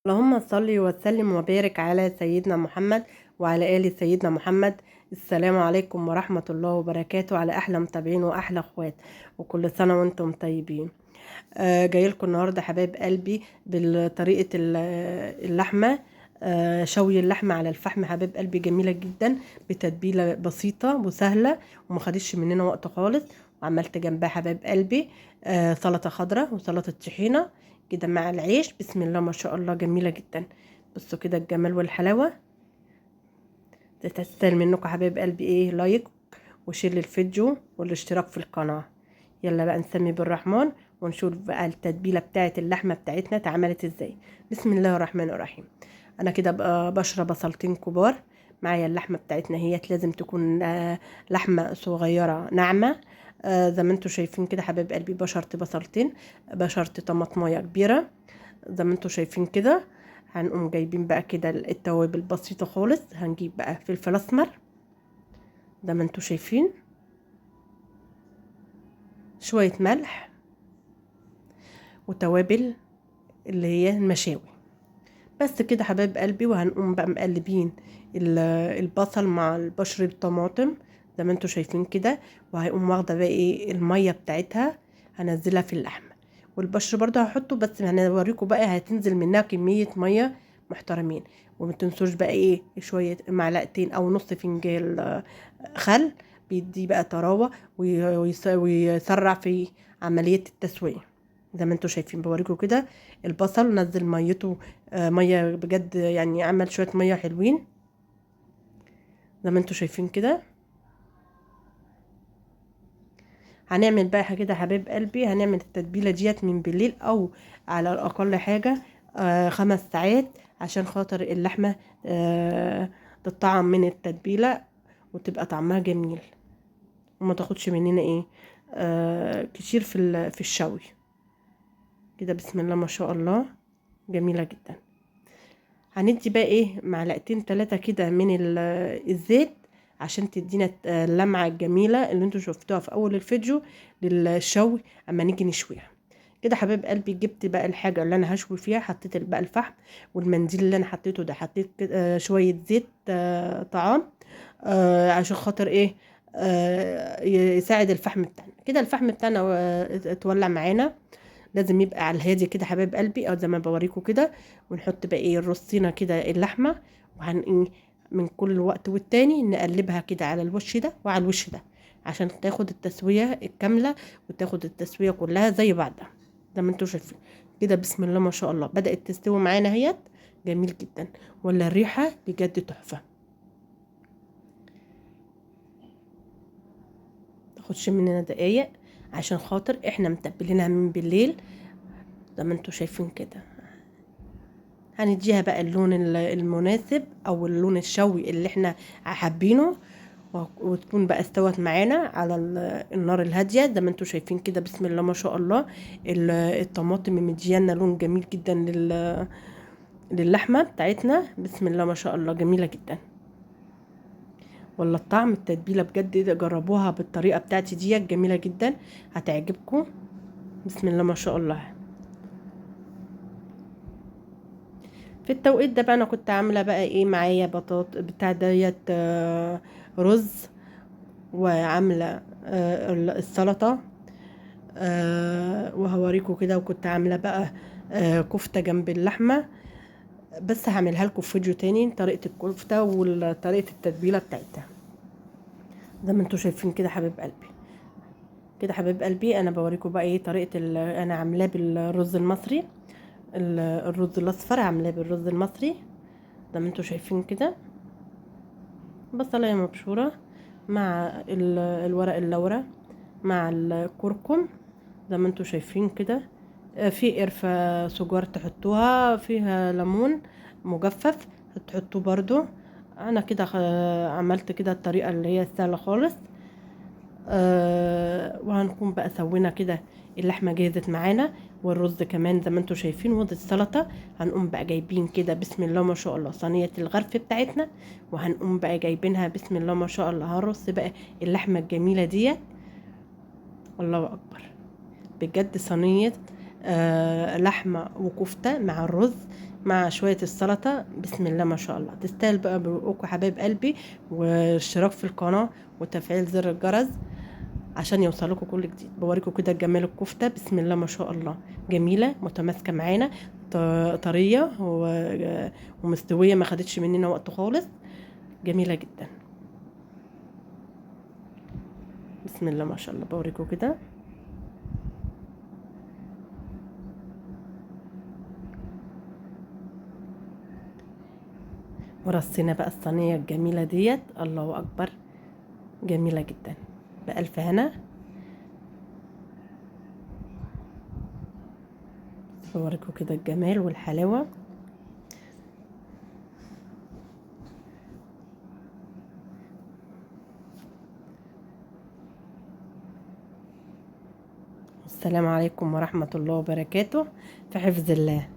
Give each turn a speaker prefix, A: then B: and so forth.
A: اللهم صل وسلم وبارك على سيدنا محمد وعلى آل سيدنا محمد. السلام عليكم ورحمة الله وبركاته على أحلى متابعين وأحلى أخوات، وكل سنة وأنتم طيبين. جاي لكم النهاردة حبايب قلبي بطريقة اللحمة. شوي اللحمة على الفحم حبايب قلبي، جميلة جدا بتتبيلة بسيطة وسهلة وما خدتش مننا وقت خالص. وعملت جنبها حبايب قلبي سلطة خضراء وسلطة طحينة كده مع العيش. بسم الله ما شاء الله، جميلة جدا. بصوا كده الجمال والحلاوة. تستاهل منكم حبايب قلبي ايه لايك وشير للفيديو والاشتراك في القناة. يلا بقى نسمي بالرحمن ونشوف بقى التتبيلة بتاعت اللحمة بتاعتنا اتعملت ازاي. بسم الله الرحمن الرحيم. انا كده بقى بشرب بصلتين كبار. معايا اللحمة بتاعتنا هي لازم تكون لحمة صغيرة ناعمة. زي ما انتوا شايفين كده حبايب قلبي، بشرت بصلتين، بشرت طماطمايه كبيرة زي ما انتوا شايفين كده. هنقوم جايبين بقى كده التوابل بسيطة خالص. هنجيب بقى فلفل اسمر زي ما انتوا شايفين، شوية ملح وتوابل اللي هي المشاوي. بس كده حبايب قلبي. وهنقوم بقى مقلبين البصل مع البشر الطماطم زي ما انتوا شايفين كده. وهيقوم واخده بقى ايه الميه بتاعتها، هنزلها في اللحمه. والبشر برضه هحطه، بس هنوريكم بقى هتنزل منها كميه ميه محترمين. وما تنسوش بقى ايه شويه معلقتين او نص فنجان خل، بيدي بقى طراوه ويسرع في عمليه التسويه. زي ما انتوا شايفين بوريكم كده البصل نزل ميته. ميه بجد يعني، عمل شويه ميه حلوين زي ما انتوا شايفين كده. هنعمل بقى كده حبايب قلبي، هنعمل التتبيله ديت من بالليل او على الاقل حاجه 5 ساعات، عشان خاطر اللحمه تطعم من التتبيله وتبقى طعمها جميل وما تاخدش مننا ايه كتير في الشوي كده. بسم الله ما شاء الله، جميله جدا. هندي بقى ايه معلقتين 3 كده من الزيت عشان تدينا اللمعة الجميلة اللي انتوا شفتوها في اول الفيديو للشوي اما نيجي نشويها كده. حبايب قلبي جبت بقى الحاجة اللي انا هشوي فيها، حطيت بقى الفحم والمنديل اللي انا حطيته ده، حطيت شوية زيت طعام عشان خاطر ايه يساعد الفحم بتاعنا كده. الفحم بتاعنا اتولع معانا، لازم يبقى على الهادي كده حبايب قلبي او زي ما بوريكم كده. ونحط بقى ايه الرصينه كده اللحمه، من كل وقت والتاني نقلبها كده على الوش ده وعلى الوش ده عشان تاخد التسويه الكامله وتاخد التسويه كلها زي بعضها زي ما انتوا شايفين كده. بسم الله ما شاء الله بدأت تستوي معانا اهيت، جميل جدا. ولا الريحه بجد تحفه، تاخدش مننا دقايق عشان خاطر احنا متبلينها من بالليل زي ما انتوا شايفين كده. هنديها بقى اللون المناسب او اللون الشوي اللي احنا حابينه، وتكون بقى استوت معانا على النار الهاديه زي ما انتوا شايفين كده. بسم الله ما شاء الله، الطماطم مديانا لون جميل جدا للحمه بتاعتنا. بسم الله ما شاء الله، جميله جدا. ولا الطعم التتبيله بجد جربوها بالطريقه بتاعتي ديت، جميله جدا هتعجبكم. بسم الله ما شاء الله. في التوقيت ده بقى انا كنت عامله بقى ايه معايا بطاط بتاع ديت رز، وعامله السلطه وهوريكم كده. وكنت عامله بقى كفته جنب اللحمه، بس هعملها لكم في فيديو تاني طريقه الكفته وطريقه التتبيله بتاعتها زي ما انتوا شايفين كده حبيب قلبي. كده حبيب قلبي انا بوريكم بقى ايه طريقه انا عاملاه بالرز المصري. الرز الاصفر عاملاه بالرز المصري زي ما انتوا شايفين كده. بصلايه مبشوره مع الورق اللورا مع الكركم زي ما انتوا شايفين كده. في قرفة سجار تحطوها، فيها ليمون مجفف تحطوه برضو. انا كده عملت كده الطريقة اللي هي سهلة خالص. وهنكون بقى سوينا كده اللحمة جهزت معانا والرز كمان زي ما انتوا شايفين ودي السلطة. هنقوم بقى جايبين كده بسم الله ما شاء الله صينية الغرف بتاعتنا، وهنقوم بقى جايبينها بسم الله ما شاء الله. هنرص بقى اللحمة الجميلة ديت، الله اكبر بجد. صينية لحمة وكفتة مع الرز مع شوية السلطة. بسم الله ما شاء الله، تستاهل بقى بقوكوا حبايب قلبي. والاشتراك في القناة وتفعيل زر الجرس عشان يوصلكوا كل جديد. بوريكم كده جمال الكفتة، بسم الله ما شاء الله، جميلة متماسكة معانا، طرية ومستوية، ما خدتش مننا وقت خالص، جميلة جدا. بسم الله ما شاء الله، بوريكم كده. ورصينا بقى الصينية الجميلة ديت، الله أكبر، جميلة جدا، بألف هنا. بوريكم كده الجمال والحلاوة. السلام عليكم ورحمة الله وبركاته، في حفظ الله.